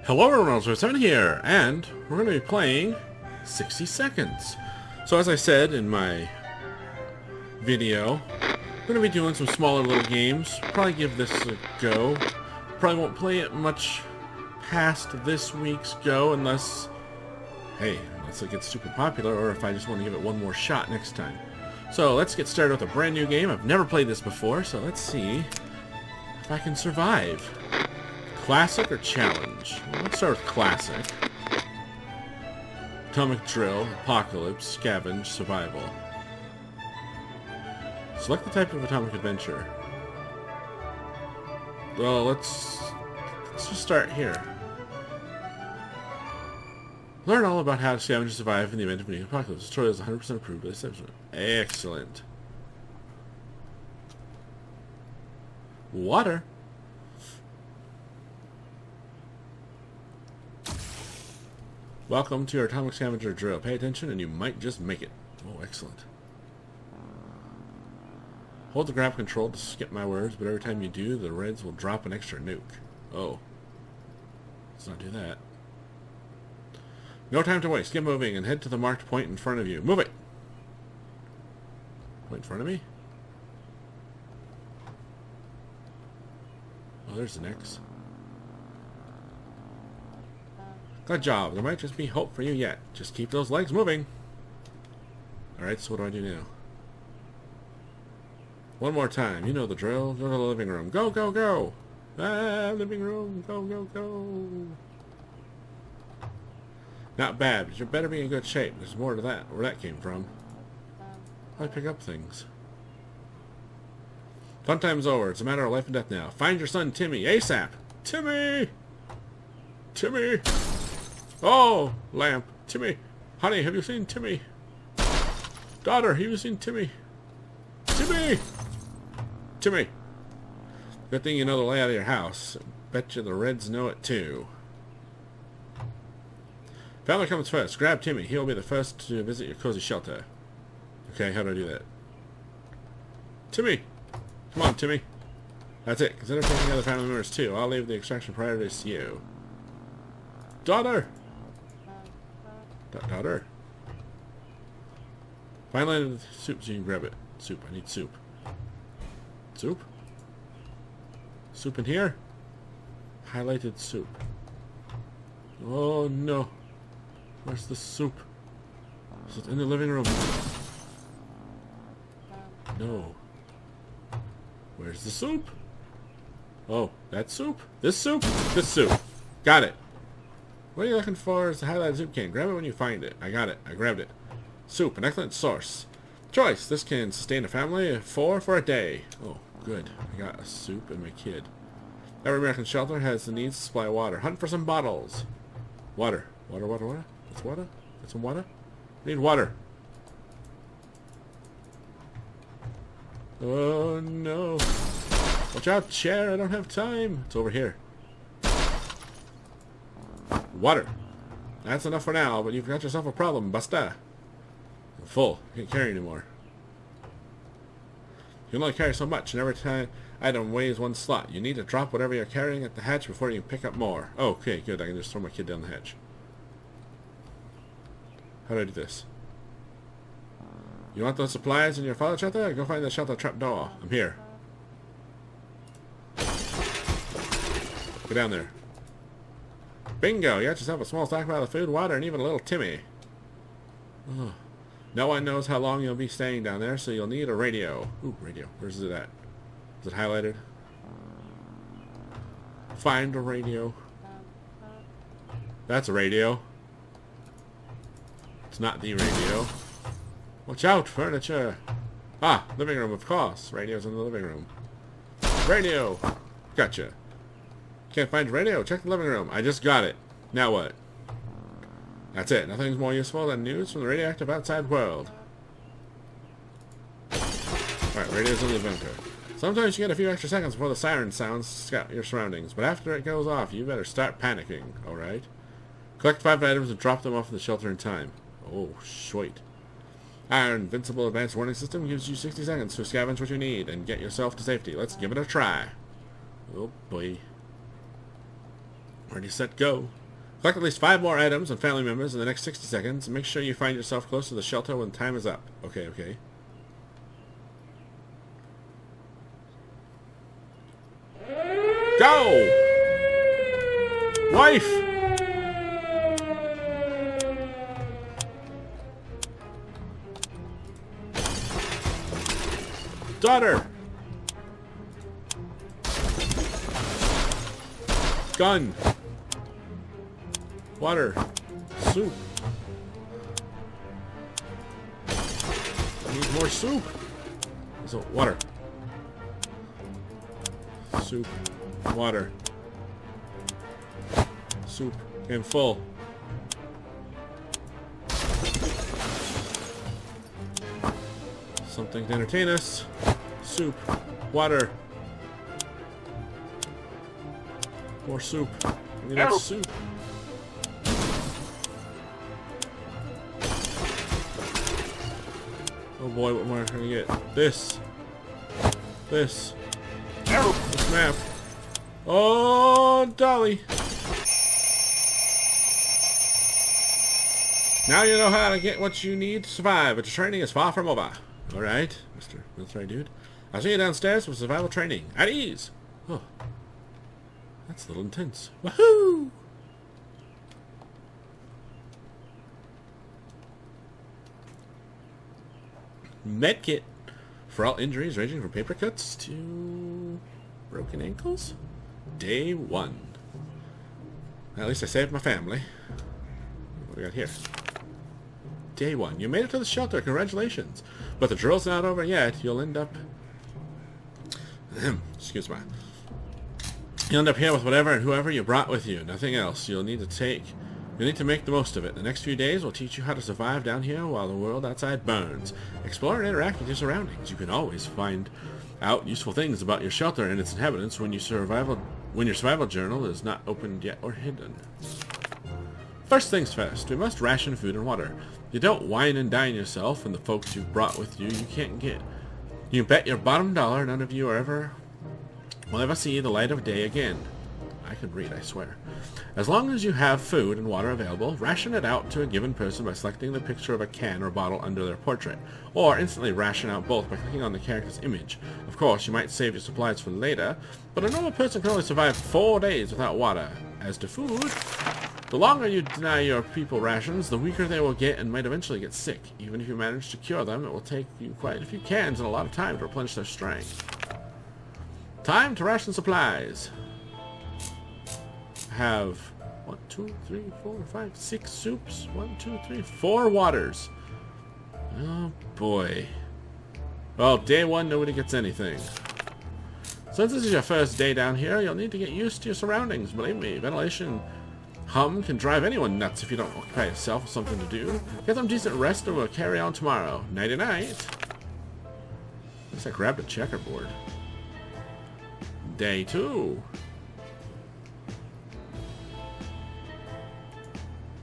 Hello everyone, Seven here, and we're going to be playing 60 Seconds. So as I said in my video, we're going to be doing some smaller little games. Probably give this a go. Probably won't play it much past this week's go unless it gets super popular, or if I just want to give it one more shot next time. So let's get started with a brand new game. I've never played this before, so let's see if I can survive. Classic or challenge? Well, let's start with classic. Atomic drill, apocalypse, scavenge, survival. Select the type of atomic adventure. Well, let's just start here. Learn all about how to scavenge and survive in the event of an apocalypse. This tutorial is 100% approved by the establishment. Excellent. Water. Welcome to your atomic scavenger drill. Pay attention and you might just make it. Oh, excellent. Hold the grab control to skip my words, but every time you do, the reds will drop an extra nuke. Oh. Let's not do that. No time to waste. Get moving and head to the marked point in front of you. Move it! Point in front of me? Oh, there's the X. Good job. There might just be hope for you yet. Just keep those legs moving. Alright, so what do I do now? One more time. You know the drill. Go to the living room. Go, go, go! Ah, living room. Go, go, go. Not bad, but you better be in good shape. There's more to that. Where that came from. How do I pick up things? Fun time's over. It's a matter of life and death now. Find your son, Timmy. ASAP! Timmy! Timmy! Oh, lamp. Timmy. Honey, have you seen Timmy? Daughter, have you seen Timmy? Timmy! Timmy! Good thing you know the layout of your house. Bet you the Reds know it too. Family comes first. Grab Timmy. He'll be the first to visit your cozy shelter. Okay, how do I do that? Timmy! Come on, Timmy. That's it. Consider taking other family members too. I'll leave the extraction priorities to you. Daughter! Daughter. Finally, soup so you can grab it. Soup. I need soup. Soup? Soup in here? Highlighted soup. Oh no. Where's the soup? Is it in the living room? No. Where's the soup? Oh, that soup? This soup? This soup. Got it. What are you looking for is the highlighted soup can. Grab it when you find it. I got it. I grabbed it. Soup, an excellent source. Choice. This can sustain a family of 4 for a day. Oh, good. I got a soup and my kid. Every American shelter has the needs to supply water. Hunt for some bottles. Water. Water, water, water. That's water? That's some water? I need water. Oh, no. Watch out, chair. I don't have time. It's over here. Water. That's enough for now, but you've got yourself a problem, Busta. I'm full. Can't carry anymore. You can only carry so much, and every time item weighs 1 slot. You need to drop whatever you're carrying at the hatch before you can pick up more. Oh, okay, good. I can just throw my kid down the hatch. How do I do this? You want those supplies in your fallout shelter? Go find the shelter trap door. I'm here. Go down there. Bingo! You got yourself a small stockpile of food, water, and even a little Timmy. Oh. No one knows how long you'll be staying down there, so you'll need a radio. Ooh, radio. Where's it at? Is it highlighted? Find a radio. That's a radio. It's not the radio. Watch out, furniture! Ah, living room, of course. Radio's in the living room. Radio! Gotcha. Can't find radio. Check the living room. I just got it. Now what? That's it. Nothing's more useful than news from the radioactive outside world. Alright, radio's in the inventor. Sometimes you get a few extra seconds before the siren sounds to scout your surroundings, but after it goes off, you better start panicking, alright? Collect 5 items and drop them off in the shelter in time. Oh, sweet. Our invincible advanced warning system gives you 60 seconds to scavenge what you need and get yourself to safety. Let's give it a try. Oh boy. Ready, set, go. Collect at least 5 more items and family members in the next 60 seconds, and make sure you find yourself close to the shelter when time is up. Okay, okay. Go! Wife! Daughter! Gun! Water! Soup! I need more soup! So, water. Soup. Water. Soup. And full. Something to entertain us. Soup. Water. More soup. We need soup. Oh boy, what more can we get? This. This. This map. Oh, Dolly. Now you know how to get what you need to survive, but your training is far from over. Alright, Mr. Military Dude. I'll see you downstairs for survival training. At ease! Oh. That's a little intense. Woohoo! Medkit. For all injuries ranging from paper cuts to broken ankles. Day 1. At least I saved my family. What do we got here? Day 1. You made it to the shelter. Congratulations. But the drill's not over yet. You'll end up... Excuse me. You'll end up here with whatever and whoever you brought with you. Nothing else. You'll need to make the most of it. The next few days will teach you how to survive down here while the world outside burns. Explore and interact with your surroundings. You can always find out useful things about your shelter and its inhabitants when your survival journal is not opened yet or hidden. First things first, we must ration food and water. You don't wine and dine yourself and the folks you've brought with you can't get. You bet your bottom dollar none of you will ever see the light of day again. I can read, I swear. As long as you have food and water available, ration it out to a given person by selecting the picture of a can or bottle under their portrait, or instantly ration out both by clicking on the character's image. Of course, you might save your supplies for later, but a normal person can only survive 4 days without water. As to food, the longer you deny your people rations, the weaker they will get and might eventually get sick. Even if you manage to cure them, it will take you quite a few cans and a lot of time to replenish their strength. Time to ration supplies. Have 1, 2, 3, 4, 5, 6 soups. 1, 2, 3, 4 waters. Oh boy. Well, day 1, nobody gets anything. Since this is your first day down here, you'll need to get used to your surroundings. Believe me, ventilation hum can drive anyone nuts if you don't occupy yourself with something to do. Get some decent rest and we'll carry on tomorrow. Nighty-night. Guess I grabbed a checkerboard. Day 2.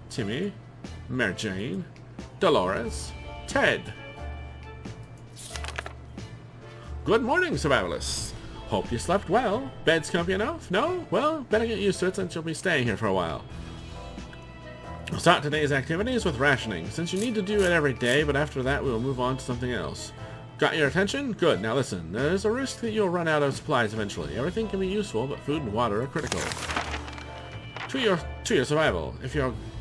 Timmy, Mary Jane, Dolores, Ted. Good morning, survivalists. Hope you slept well. Bed's comfy enough? No? Well, better get used to it since you'll be staying here for a while. We'll start today's activities with rationing, since you need to do it every day, but after that we will move on to something else. Got your attention? Good. Now listen, there's a risk that you'll run out of supplies eventually. Everything can be useful, but food and water are critical to your survival. If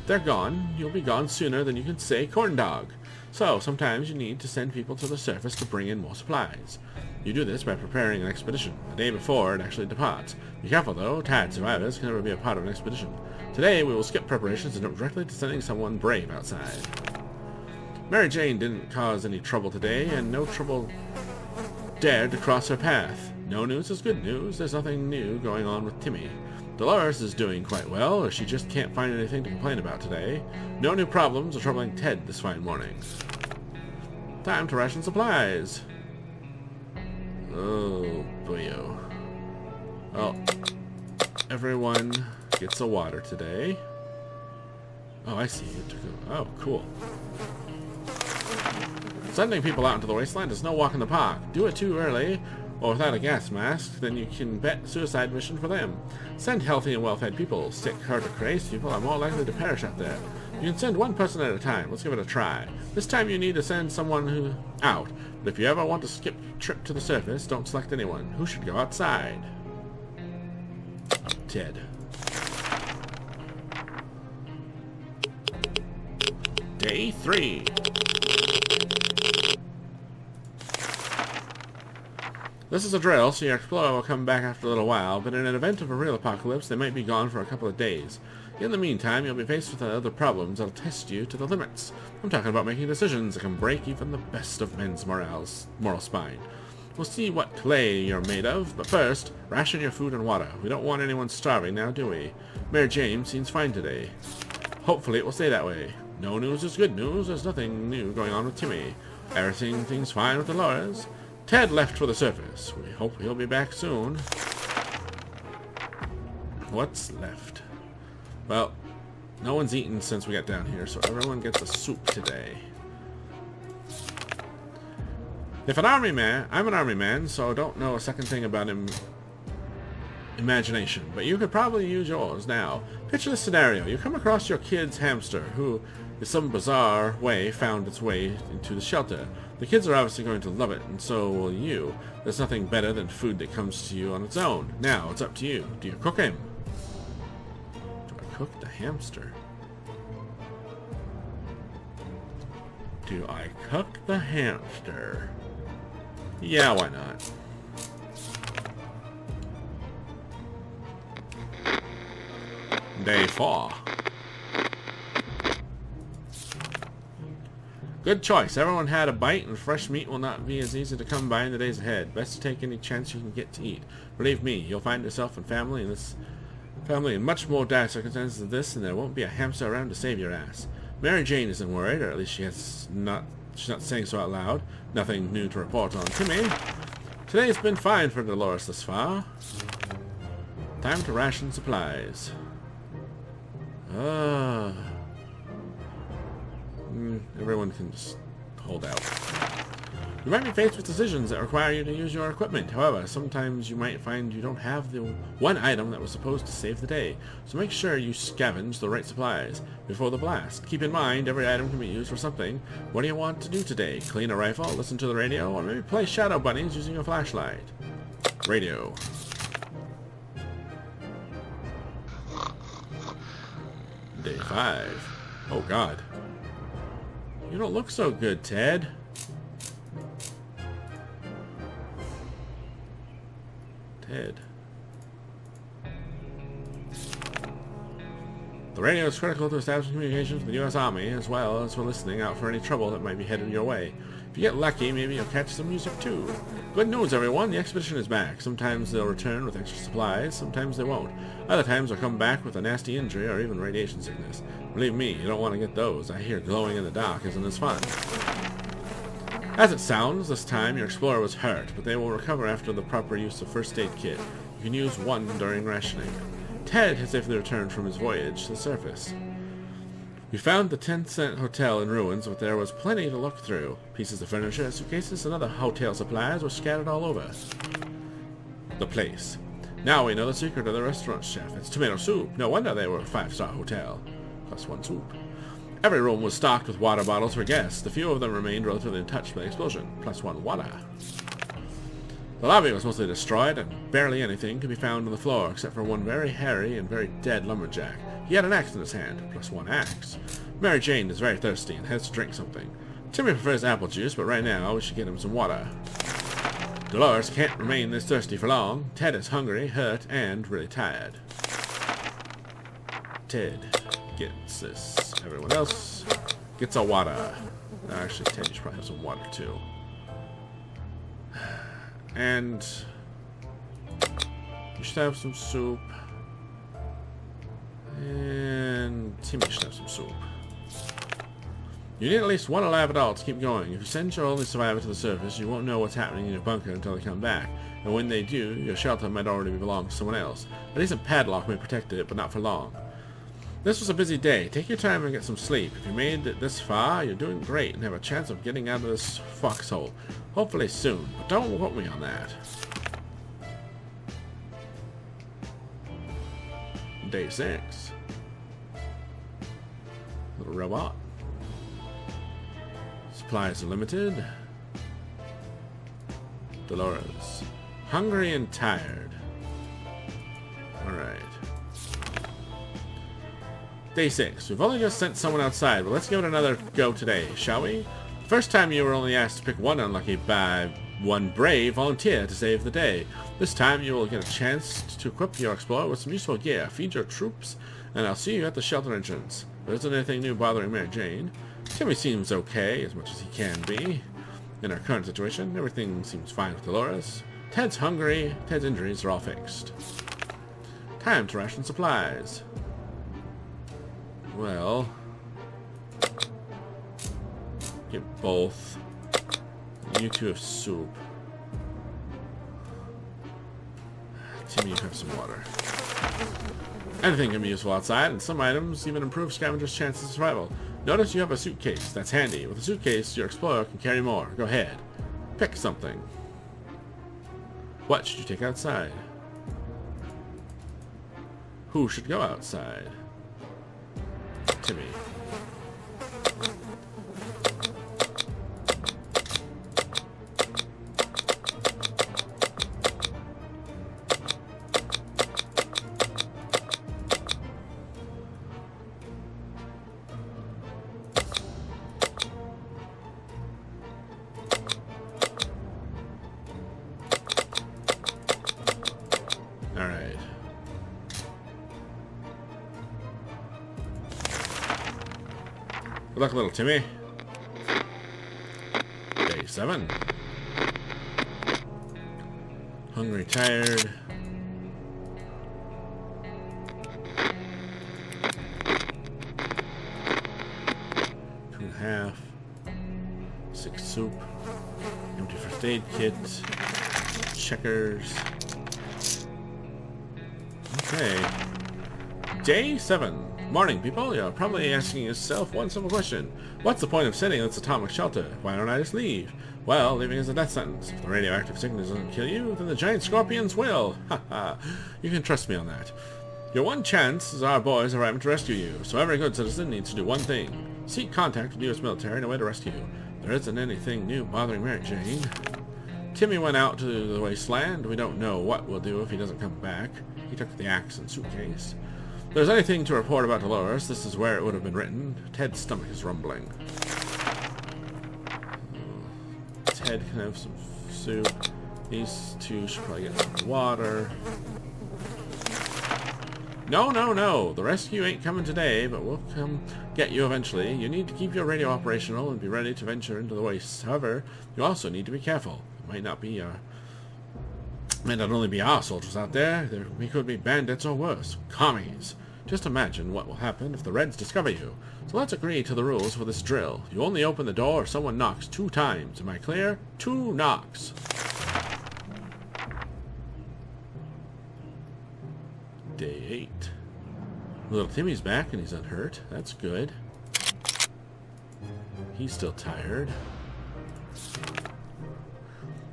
they're gone, you'll be gone sooner than you can say corn dog. So sometimes you need to send people to the surface to bring in more supplies. You do this by preparing an expedition, the day before it actually departs. Be careful though, tired survivors can never be a part of an expedition. Today we will skip preparations and jump directly to sending someone brave outside. Mary Jane didn't cause any trouble today, and no trouble dared to cross her path. No news is good news. There's nothing new going on with Timmy. Dolores is doing quite well, or she just can't find anything to complain about today. No new problems are troubling Ted this fine morning. Time to ration supplies. Oh, boyo. Well, everyone gets a water today. Oh, I see. Oh, cool. Sending people out into the wasteland is no walk in the park. Do it too early, or without a gas mask, then you can bet suicide mission for them. Send healthy and well-fed people. Sick, hurt, or crazed people are more likely to perish out there. You can send one person at a time. Let's give it a try. This time you need to send someone out. But if you ever want to skip a trip to the surface, don't select anyone. Who should go outside? Ted. Day 3. This is a drill, so your explorer will come back after a little while, but in an event of a real apocalypse, they might be gone for a couple of days. In the meantime, you'll be faced with other problems that'll test you to the limits. I'm talking about making decisions that can break even the best of men's moral spine. We'll see what clay you're made of, but first, ration your food and water. We don't want anyone starving now, do we? Mary Jane seems fine today. Hopefully it will stay that way. No news is good news. There's nothing new going on with Timmy. Everything's fine with Dolores. Ted left for the surface. We hope he'll be back soon. What's left? Well, no one's eaten since we got down here, so everyone gets a soup today. I'm an army man, so I don't know a second thing about imagination, but you could probably use yours now. Picture this scenario. You come across your kid's hamster, who, in some bizarre way, found its way into the shelter. The kids are obviously going to love it, and so will you. There's nothing better than food that comes to you on its own. Now, it's up to you. Do you cook him? Do I cook the hamster? Do I cook the hamster? Yeah, why not? Day 4. Good choice. Everyone had a bite, and fresh meat will not be as easy to come by in the days ahead. Best to take any chance you can get to eat. Believe me, you'll find yourself and family in much more dire circumstances than this, and there won't be a hamster around to save your ass. Mary Jane isn't worried, or at least she's not saying so out loud. Nothing new to report on Timmy. Today's been fine for Dolores thus far. Time to ration supplies. Everyone can just hold out. You might be faced with decisions that require you to use your equipment. However, sometimes you might find you don't have the one item that was supposed to save the day. So make sure you scavenge the right supplies before the blast. Keep in mind, every item can be used for something. What do you want to do today? Clean a rifle, listen to the radio, or maybe play Shadow Bunnies using a flashlight? Radio. Day 5. Oh God. You don't look so good, Ted. Ted. The radio is critical to establishing communications with the U.S. Army, as well as for listening out for any trouble that might be headed your way. If you get lucky, maybe you'll catch some music too. Good news, everyone. The expedition is back. Sometimes they'll return with extra supplies, sometimes they won't. Other times they'll come back with a nasty injury or even radiation sickness. Believe me, you don't want to get those. I hear glowing in the dark isn't as fun. As it sounds, this time your explorer was hurt, but they will recover after the proper use of first aid kit. You can use one during rationing. Ted has safely returned from his voyage to the surface. We found the 10-cent hotel in ruins, but there was plenty to look through. Pieces of furniture, suitcases, and other hotel supplies were scattered all over the place. Now we know the secret of the restaurant chef. It's tomato soup. No wonder they were a 5-star hotel. Plus 1 soup. Every room was stocked with water bottles for guests. A few of them remained relatively untouched by the explosion. Plus 1 water. The lobby was mostly destroyed, and barely anything could be found on the floor, except for one very hairy and very dead lumberjack. He had an axe in his hand. Plus 1 axe. Mary Jane is very thirsty and has to drink something. Timmy prefers apple juice, but right now we should get him some water. Dolores can't remain this thirsty for long. Ted is hungry, hurt, and really tired. Ted gets this. Everyone else gets a water. Actually, Ted, you should probably have some water too. And you should have some soup. And Timmy should have some soup. You need at least 1 alive adult to keep going. If you send your only survivor to the surface, you won't know what's happening in your bunker until they come back. And when they do, your shelter might already belong to someone else. At least a padlock may protect it, but not for long. This was a busy day. Take your time and get some sleep. If you made it this far, you're doing great and have a chance of getting out of this foxhole. Hopefully soon, but don't quote me on that. Day 6. Little robot. Supplies are limited. Dolores. Hungry and tired. Alright. Day 6. We've only just sent someone outside, but let's give it another go today, shall we? First time you were only asked to pick one unlucky by one brave volunteer to save the day. This time you will get a chance to equip your explorer with some useful gear, feed your troops, and I'll see you at the shelter entrance. There isn't anything new bothering Mary Jane. Timmy seems okay, as much as he can be. In our current situation, everything seems fine with Dolores. Ted's hungry. Ted's injuries are all fixed. Time to ration supplies. Well, get both. You two have soup. Timmy, you have some water. Anything can be useful outside, and some items even improve scavengers' chances of survival. Notice you have a suitcase. That's handy. With a suitcase, your explorer can carry more. Go ahead. Pick something. What should you take outside? Who should go outside? Timmy. Alright. Good luck, little Timmy. Day 7. Hungry, tired. Two and a half. 6 soup. Empty first aid kit. Checkers. Okay. Day 7. Morning, people. You're probably asking yourself one simple question. What's the point of sitting in this atomic shelter? Why don't I just leave? Well, leaving is a death sentence. If the radioactive sickness doesn't kill you, then the giant scorpions will. Haha. You can trust me on that. Your one chance is our boys arriving to rescue you, so every good citizen needs to do one thing. Seek contact with the U.S. military and a way to rescue you. There isn't anything new bothering Mary Jane. Timmy went out to the wasteland. We don't know what we'll do if he doesn't come back. He took the axe and suitcase. If there's anything to report about Dolores, this is where it would have been written. Ted's stomach is rumbling. Ted can have some soup. These two should probably get some water. No, no, no. The rescue ain't coming today, but we'll come get you eventually. You need to keep your radio operational and be ready to venture into the wastes. However, you also need to be careful. It might not only be our soldiers out there. We could be bandits or worse, commies. Just imagine what will happen if the Reds discover you. So let's agree to the rules for this drill. You only open the door if someone knocks 2 times. Am I clear? 2 knocks. Day 8. Little Timmy's back and he's unhurt. That's good. He's still tired.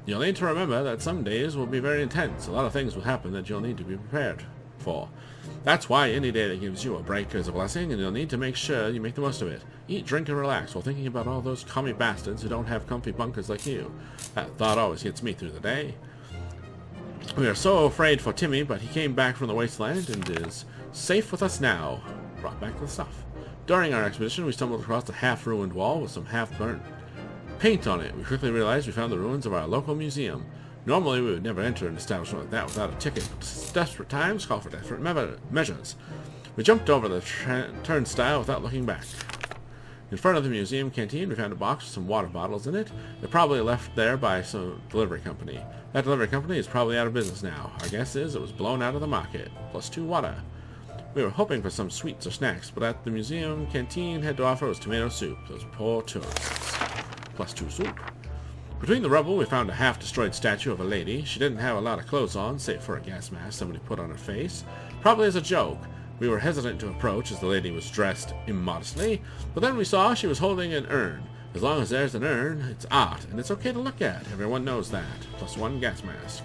You'll need to remember that some days will be very intense. A lot of things will happen that you'll need to be prepared for. That's why any day that gives you a break is a blessing, and you'll need to make sure you make the most of it. Eat, drink, and relax while thinking about all those commie bastards who don't have comfy bunkers like you. That thought always gets me through the day. We are so afraid for Timmy, but he came back from the wasteland and is safe with us now. Brought back the stuff. During our expedition, we stumbled across a half-ruined wall with some half-burnt paint on it. We quickly realized we found the ruins of our local museum. Normally, we would never enter an establishment like that without a ticket, but desperate times call for desperate measures. We jumped over the turnstile without looking back. In front of the museum canteen, we found a box with some water bottles in it. They're probably left there by some delivery company. That delivery company is probably out of business now. Our guess is it was blown out of the market. Plus 2 water. We were hoping for some sweets or snacks, but at the museum canteen had to offer was tomato soup. Those poor tourists. Plus 2 soup. Between the rubble, we found a half-destroyed statue of a lady. She didn't have a lot of clothes on, save for a gas mask somebody put on her face. Probably as a joke. We were hesitant to approach as the lady was dressed immodestly, but then we saw she was holding an urn. As long as there's an urn, it's art, and it's okay to look at. Everyone knows that. Plus 1 gas mask.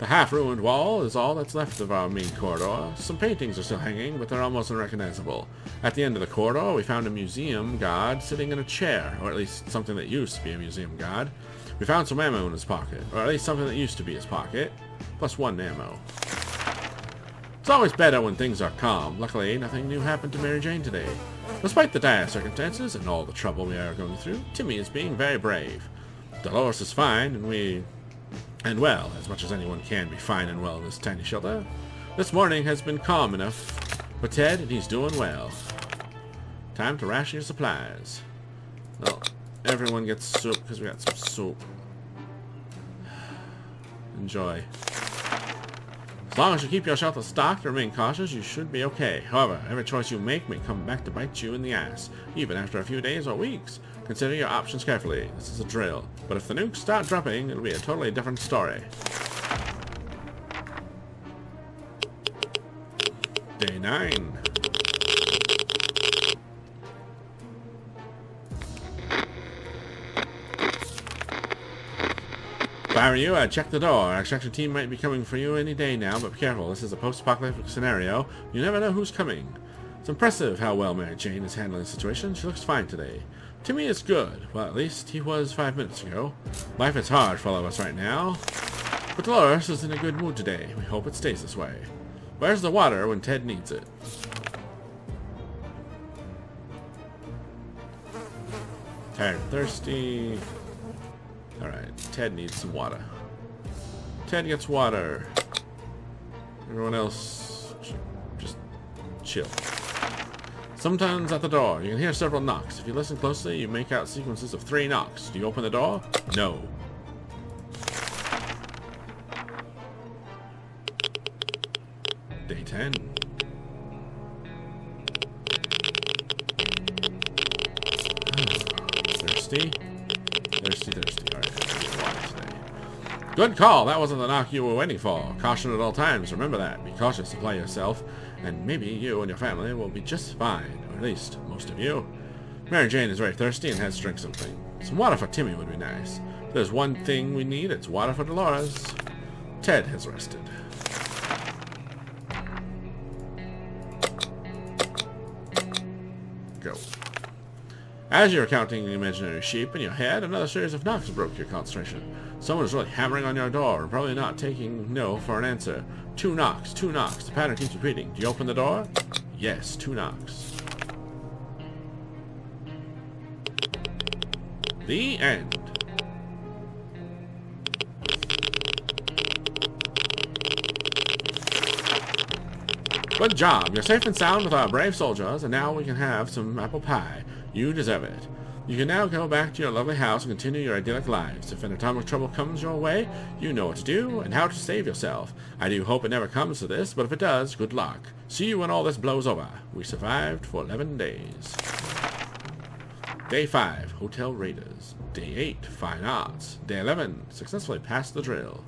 The half-ruined wall is all that's left of our main corridor. Some paintings are still hanging, but they're almost unrecognizable. At the end of the corridor, we found a museum guard sitting in a chair, or at least something that used to be a museum guard. We found some ammo in his pocket, or at least something that used to be his pocket, plus 1 ammo. It's always better when things are calm. Luckily, nothing new happened to Mary Jane today. Despite the dire circumstances and all the trouble we are going through, Timmy is being very brave. Dolores is fine, and well, as much as anyone can be fine and well in this tiny shelter. This morning has been calm enough for Ted, and he's doing well. Time to ration your supplies. Well, everyone gets soup because we got some soup. Enjoy. As long as you keep your shelter stocked and remain cautious, you should be okay. However, every choice you make may come back to bite you in the ass, even after a few days or weeks. Consider your options carefully. This is a drill. But if the nukes start dropping, it'll be a totally different story. Day 9. If I were you, I'd check the door. Our extraction team might be coming for you any day now, but be careful. This is a post-apocalyptic scenario. You never know who's coming. It's impressive how well Mary Jane is handling the situation. She looks fine today. Timmy is good. Well, at least he was 5 minutes ago. Life is hard for all of us right now. But Dolores is in a good mood today. We hope it stays this way. Where's the water when Ted needs it? Tired and thirsty. Alright, Ted needs some water. Ted gets water. Everyone else, just chill. Sometimes at the door, you can hear several knocks. If you listen closely, you make out sequences of 3 knocks. Do you open the door? No. Day 10. Thirsty. Thirsty. Alright, I need water today. Good call. That wasn't the knock you were waiting for. Caution at all times. Remember that. Be cautious. Supply yourself. And maybe you and your family will be just fine. Or at least, most of you. Mary Jane is very thirsty and has to drink something. Some water for Timmy would be nice. If there's one thing we need, it's water for Dolores. Ted has rested. Go. As you were counting the imaginary sheep in your head, another series of knocks broke your concentration. Someone is really hammering on your door and probably not taking no for an answer. 2 knocks, 2 knocks. The pattern keeps repeating. Do you open the door? Yes, 2 knocks. The end. Good job. You're safe and sound with our brave soldiers, and now we can have some apple pie. You deserve it. You can now go back to your lovely house and continue your idyllic lives. If an atomic trouble comes your way, you know what to do and how to save yourself. I do hope it never comes to this, but if it does, good luck. See you when all this blows over. We survived for 11 days. Day 5, Hotel Raiders. Day 8, Fine Arts. Day 11, successfully passed the drill.